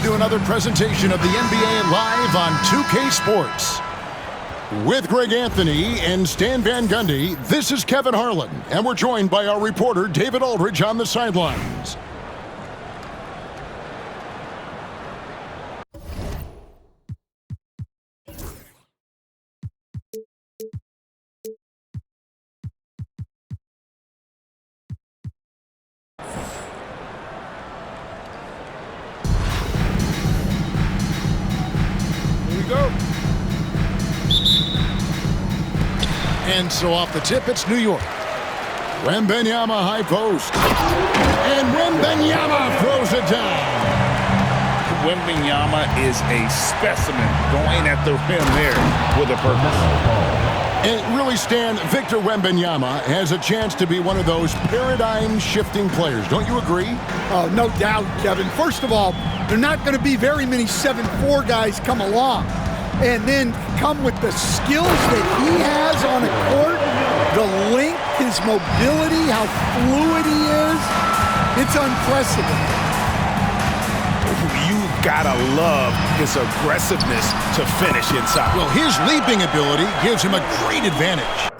to another presentation of the NBA live on 2K Sports. With Greg Anthony and Stan Van Gundy, this is Kevin Harlan, and we're joined by our reporter David Aldridge on the sidelines. And so off the tip, it's New York. Wembanyama high post. And Wembanyama throws it down. Wembanyama is a specimen going at the rim there with a purpose. And really, Stan, Victor Wembanyama has a chance to be one of those paradigm-shifting players. Don't you agree? Oh, no doubt, Kevin. First of all, there are not going to be very many 7'4" guys come along and then come with the skills that he has on a court, the length, his mobility, how fluid he is. It's unprecedented. You gotta love his aggressiveness to finish inside. Well, his leaping ability gives him a great advantage.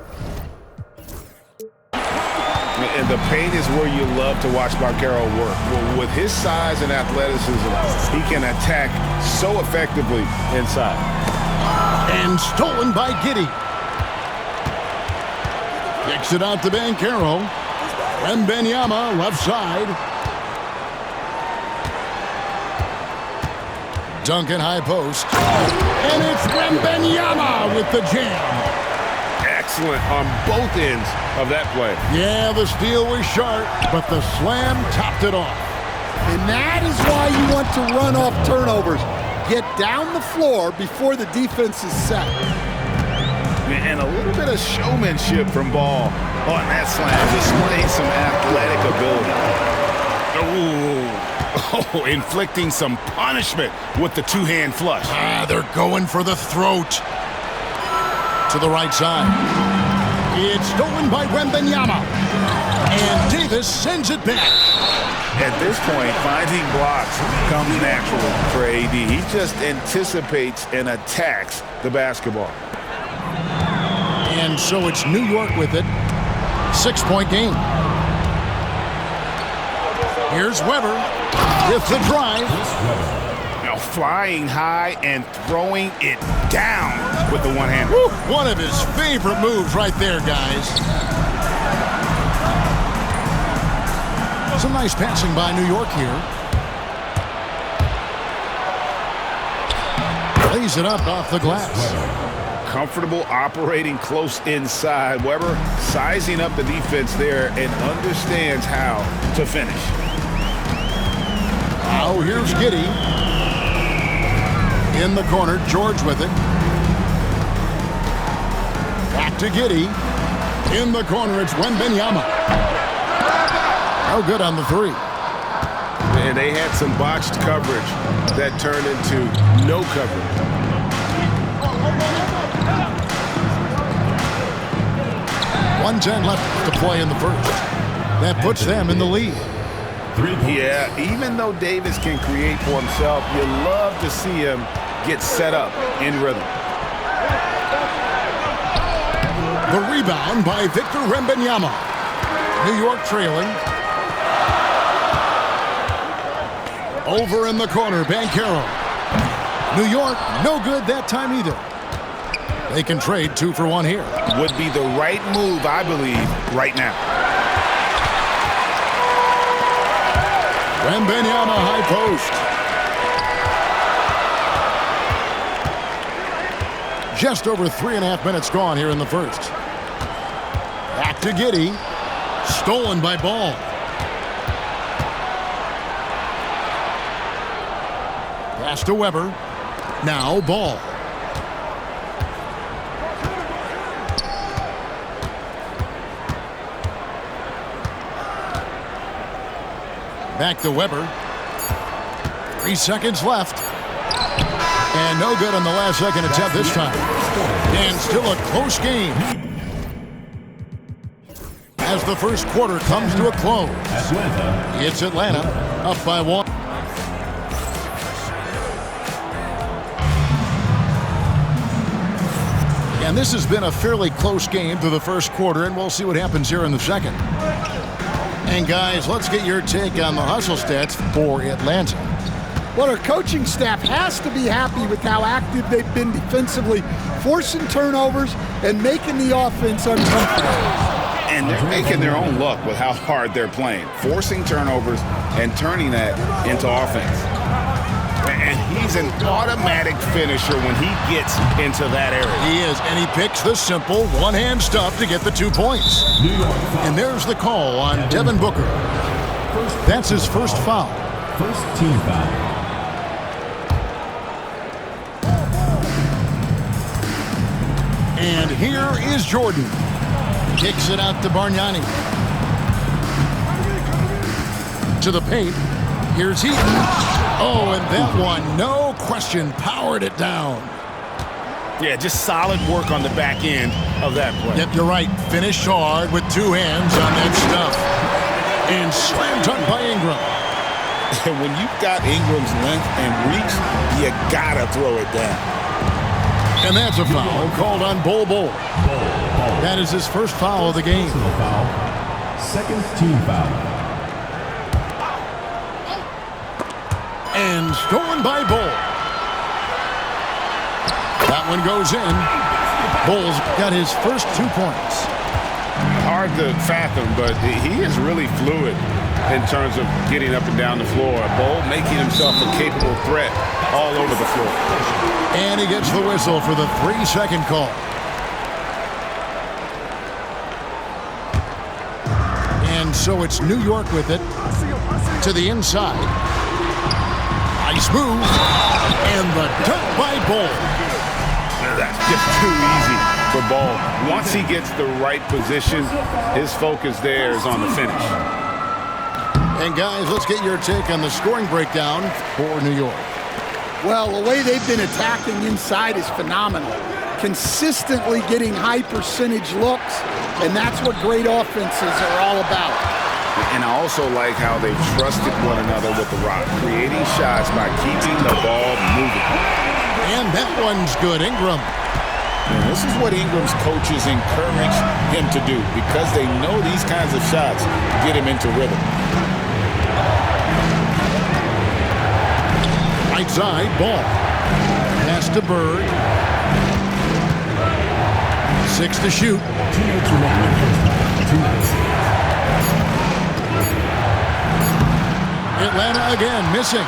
And the paint is where you love to watch Banchero work. Well, with his size and athleticism, he can attack so effectively inside. And stolen by Giddey. Kicks it out to Banchero. Wembanyama left side. Duncan high post. And it's Wembanyama with the jam. Excellent on both ends of that play. Yeah, the steal was sharp, but the slam topped it off. And that is why you want to run off turnovers. Get down the floor before the defense is set. And a little bit of showmanship from Ball on that slam, displaying some athletic ability. Oh, inflicting some punishment with the two-hand flush. They're going for the throat. To the right side. It's stolen by Wembanyama. And Davis sends it back. At this point, finding blocks comes natural for AD. He just anticipates and attacks the basketball. And so it's New York with it. 6-point game. Here's Weber with the drive. Now flying high and throwing it down with the one-hander. One of his favorite moves right there, guys. Some nice passing by New York here. Lays it up off the glass. Comfortable operating close inside. Weber sizing up the defense there and understands how to finish. Now here's Giddey. In the corner, George with it. Back to Giddey. In the corner, it's Wembanyama. No good on the three. And they had some botched coverage that turned into no coverage. 1:10 left to play in the first. That puts them in the lead. Yeah, even though Davis can create for himself, you love to see him get set up in rhythm. The rebound by Victor Wembanyama. New York trailing. Over in the corner, Banchero. New York, no good that time either. They can trade 2 for 1 here. Would be the right move, I believe, right now. Wembanyama high post. Just over 3.5 minutes gone here in the first. Back to Giddey. Stolen by Ball. Pass to Weber. Now Ball. Back to Weber. 3 seconds left. And no good on the last second attempt this time. And still a close game. As the first quarter comes to a close. It's Atlanta up by 1. And this has been a fairly close game through the first quarter, and we'll see what happens here in the second. And guys, let's get your take on the hustle stats for Atlanta. Well, our coaching staff has to be happy with how active they've been defensively, forcing turnovers and making the offense uncomfortable. And they're making their own luck with how hard they're playing, forcing turnovers and turning that into offense. And he's an automatic finisher when he gets into that area. He is, and he picks the simple one-hand stuff to get the 2 points. And there's the call on Devin Booker. That's his first foul. First team foul. And here is Jordan. Kicks it out to Bargnani. To the paint. Here's Heaton. Oh, and that one, no question, powered it down. Yeah, just solid work on the back end of that play. Yep, you're right. Finished hard with 2 hands on that stuff. And slam dunk by Ingram. And when you've got Ingram's length and reach, you gotta throw it down. And that's a foul called on Bol Bol. That is his first foul of the game. Second team foul. And stolen by Bol. That one goes in. Bol's got his first 2 points. Hard to fathom, but he is really fluid in terms of getting up and down the floor. Bol making himself a capable threat all over the floor. And he gets the whistle for the 3-second call. And so it's New York with it. To the inside. Nice move. And the dunk by Bol. That's just too easy for Bol. Once he gets the right position, his focus there is on the finish. And guys, let's get your take on the scoring breakdown for New York. Well, the way they've been attacking inside is phenomenal. Consistently getting high percentage looks, and that's what great offenses are all about. And I also like how they've trusted one another with the rock, creating shots by keeping the ball moving. And that one's good, Ingram. And this is what Ingram's coaches encourage him to do because they know these kinds of shots get him into rhythm. Right side, Ball. Pass to Bird. 6 to shoot. Atlanta again missing.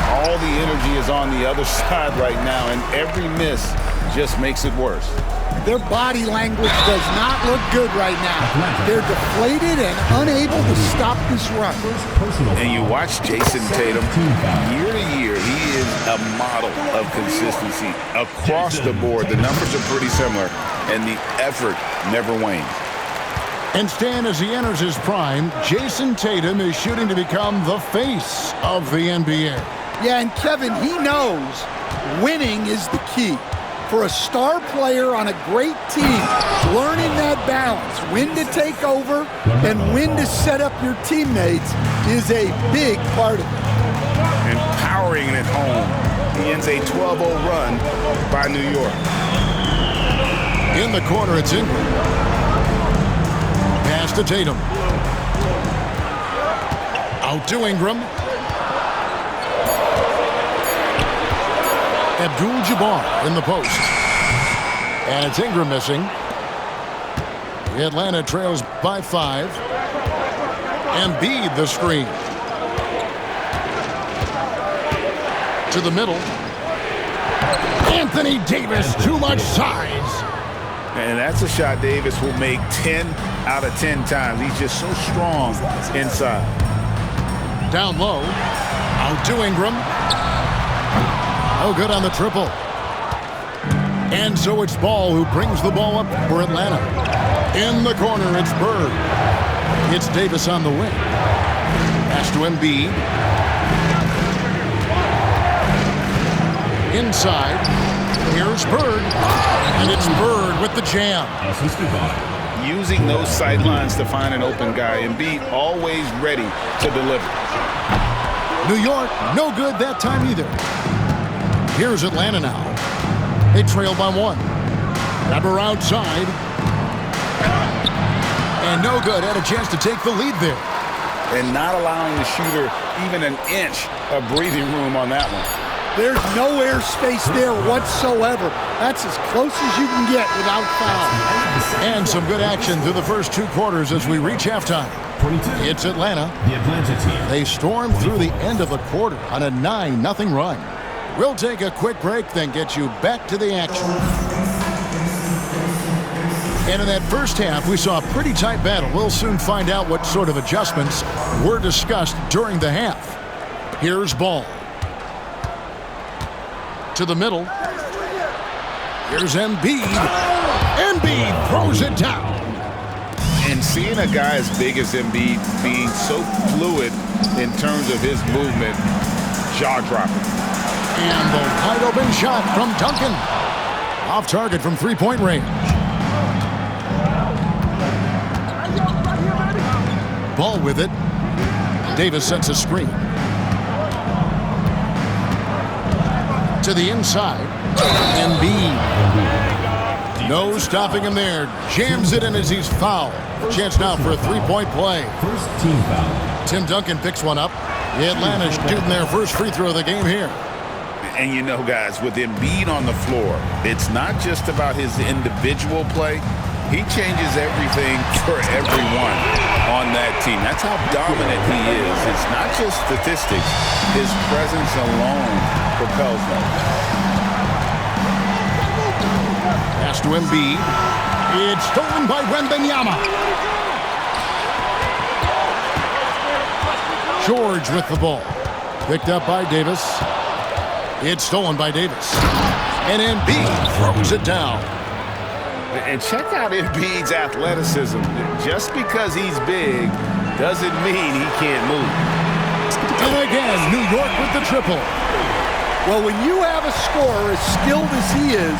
All the energy is on the other side right now, and every miss just makes it worse. Their body language does not look good right now. They're deflated and unable to stop this run. And you watch Jason Tatum, year to year, he is a model of consistency. Across the board, the numbers are pretty similar, and the effort never wanes. And Stan, as he enters his prime, Jason Tatum is shooting to become the face of the NBA. Yeah, and Kevin, he knows winning is the key. For a star player on a great team, learning that balance, when to take over and when to set up your teammates is a big part of it. And powering it home, he ends a 12-0 run by New York. In the corner, it's Ingram. Pass to Tatum. Out to Ingram. Abdul-Jabbar in the post. And it's Ingram missing. Atlanta trails by 5. Embiid the screen. To the middle. Anthony Davis, too much size. And that's a shot Davis will make 10 out of 10 times. He's just so strong inside. Down low. Out to Ingram. Oh, good on the triple. And so it's Ball who brings the ball up for Atlanta. In the corner, it's Bird. It's Davis on the wing. Pass to Embiid. Inside. Here's Bird. And it's Bird with the jam. Using those sidelines to find an open guy. Embiid always ready to deliver. New York, no good that time either. Here's Atlanta now. They trail by 1. Weber outside. And no good. Had a chance to take the lead there. And not allowing the shooter even an inch of breathing room on that one. There's no air space there whatsoever. That's as close as you can get without foul. And some good action through the first 2 quarters as we reach halftime. 22. It's Atlanta. The Atlanta team. They storm through the end of the quarter on a 9-0 run. We'll take a quick break, then get you back to the action. And in that first half, we saw a pretty tight battle. We'll soon find out what sort of adjustments were discussed during the half. Here's Ball. To the middle. Here's Embiid. Embiid throws it down. And seeing a guy as big as Embiid being so fluid in terms of his movement, jaw-dropping. And the wide open shot from Duncan. Off target from three-point range. Ball with it. Davis sets a screen. To the inside. Embiid. No stopping him there. Jams it in as he's fouled. Chance now for a three-point play. First team foul. Tim Duncan picks one up. The Atlanta shooting their first free throw of the game here. And you know, guys, with Embiid on the floor, it's not just about his individual play. He changes everything for everyone on that team. That's how dominant he is. It's not just statistics. His presence alone propels them. Pass to Embiid. It's stolen by Wembanyama. George with the ball. Picked up by Davis. It's stolen by Davis. And Embiid throws it down. And check out Embiid's athleticism. Just because he's big doesn't mean he can't move. And again, New York with the triple. Well, when you have a scorer as skilled as he is,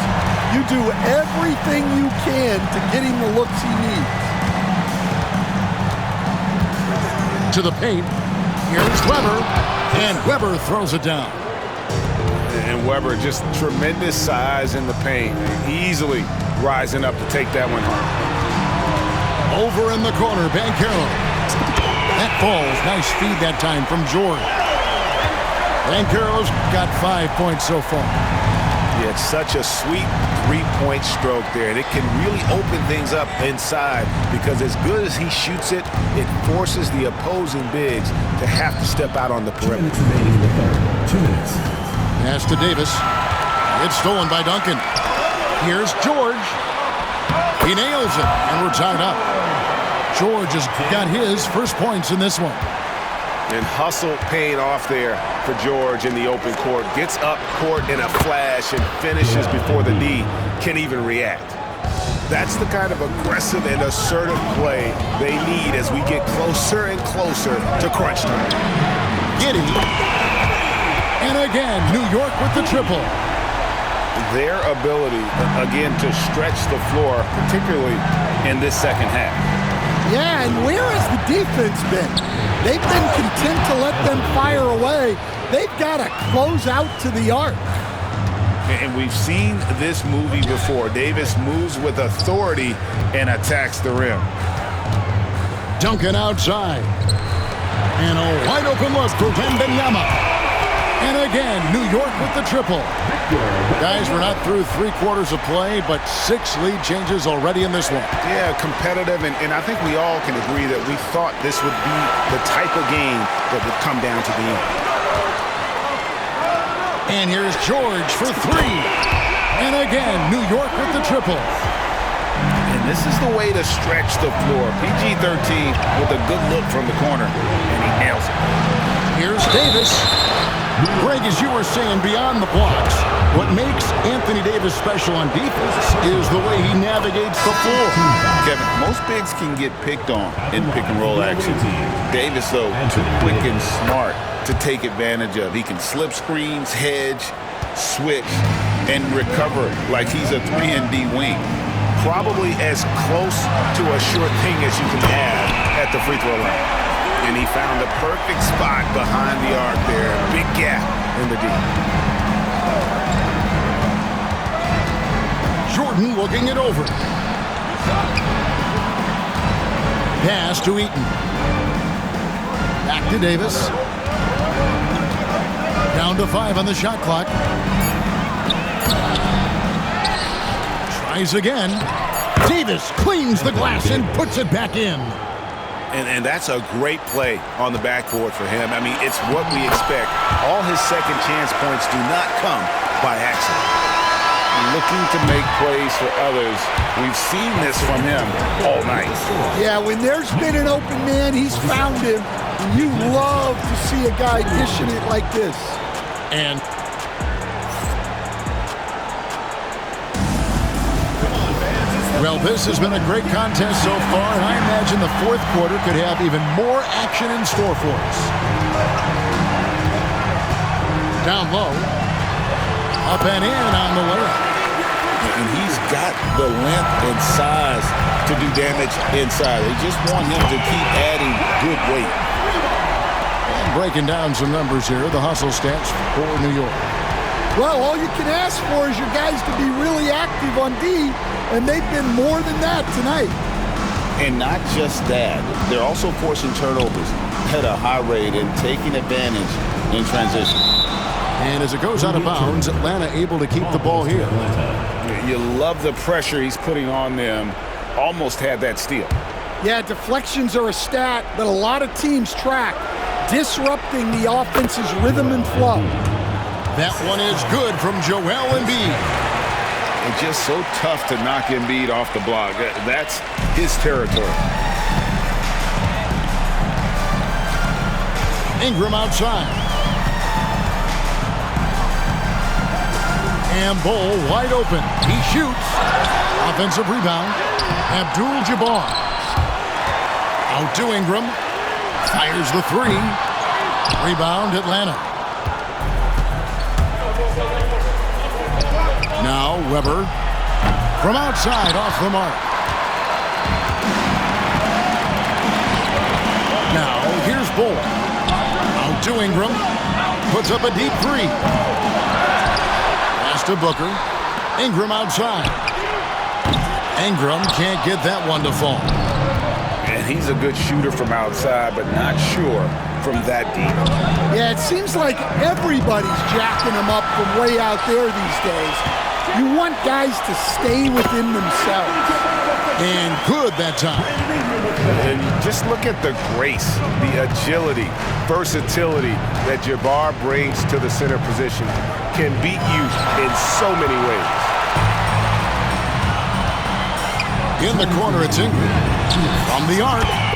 you do everything you can to get him the looks he needs. To the paint. Here's Weber. And Weber throws it down. And Weber, just tremendous size in the paint. Easily rising up to take that one home. Over in the corner, Banchero. That falls. Nice feed that time from George. Banchero's got 5 points so far. Yeah, it's such a sweet three-point stroke there, and it can really open things up inside because as good as he shoots it, it forces the opposing bigs to have to step out on the 2 perimeter. minutes remaining in the third. 2 minutes. Pass to Davis. It's stolen by Duncan. Here's George. He nails it, and we're tied up. George has got his first points in this one. And hustle paying off there for George in the open court. Gets up court in a flash and finishes before the D can even react. That's the kind of aggressive and assertive play they need as we get closer and closer to crunch time. Giddey. And again, New York with the triple. Their ability, again, to stretch the floor, particularly in this second half. Yeah, and where has the defense been? They've been content to let them fire away. They've got to close out to the arc. And we've seen this movie before. Davis moves with authority and attacks the rim. Duncan outside. And a wide open look for Wembanyama. And again, New York with the triple. Guys, we're not through 3 quarters of play, but 6 lead changes already in this one. Yeah, competitive, and I think we all can agree that we thought this would be the type of game that would come down to the end. And here's George for 3. And again, New York with the triple. And this is the way to stretch the floor. PG-13 with a good look from the corner, and he nails it. Here's Davis. Greg, as you were saying, beyond the blocks, what makes Anthony Davis special on defense is the way he navigates the floor. Kevin, most bigs can get picked on in pick-and-roll action. Davis, though, too quick and smart to take advantage of. He can slip screens, hedge, switch, and recover like he's a 3-and-D wing. Probably as close to a sure thing as you can have at the free throw line. And he found the perfect spot behind the arc there. Big gap in the D. Jordan looking it over. Pass to Eaton. Back to Davis. Down to 5 on the shot clock. Tries again. Davis cleans the glass and puts it back in. And that's a great play on the backboard for him. I mean, it's what we expect. All his second chance points do not come by accident. Looking to make plays for others. We've seen this from him all night. Yeah, when there's been an open man, he's found him. And you love to see a guy dishing it like this. And well, this has been a great contest so far, and I imagine the fourth quarter could have even more action in store for us. Down low. Up and in on the layup. And he's got the length and size to do damage inside. They just want him to keep adding good weight. And breaking down some numbers here, the hustle stats for New York. Well, all you can ask for is your guys to be really active on D, and they've been more than that tonight. And not just that, they're also forcing turnovers at a high rate and taking advantage in transition. And as it goes out of bounds, Atlanta able to keep the ball here. You love the pressure he's putting on them. Almost had that steal. Yeah, deflections are a stat that a lot of teams track, disrupting the offense's rhythm and flow. That one is good from Joel Embiid. And just so tough to knock Embiid off the block. That's his territory. Ingram outside. And Bull wide open. He shoots. Offensive rebound. Abdul-Jabbar. Out to Ingram. Fires the three. Rebound Atlanta. Now Weber. From outside off the mark. Now here's Bull. Out to Ingram. Puts up a deep three. To Booker. Ingram outside. Ingram can't get that one to fall. And he's a good shooter from outside, but not sure from that deep. Yeah, it seems like everybody's jacking him up from way out there these days. You want guys to stay within themselves. And good that time. And just look at the grace, the agility, versatility that Jabbar brings to the center position. Can beat you in so many ways. In the corner, it's Ingram. From the arc.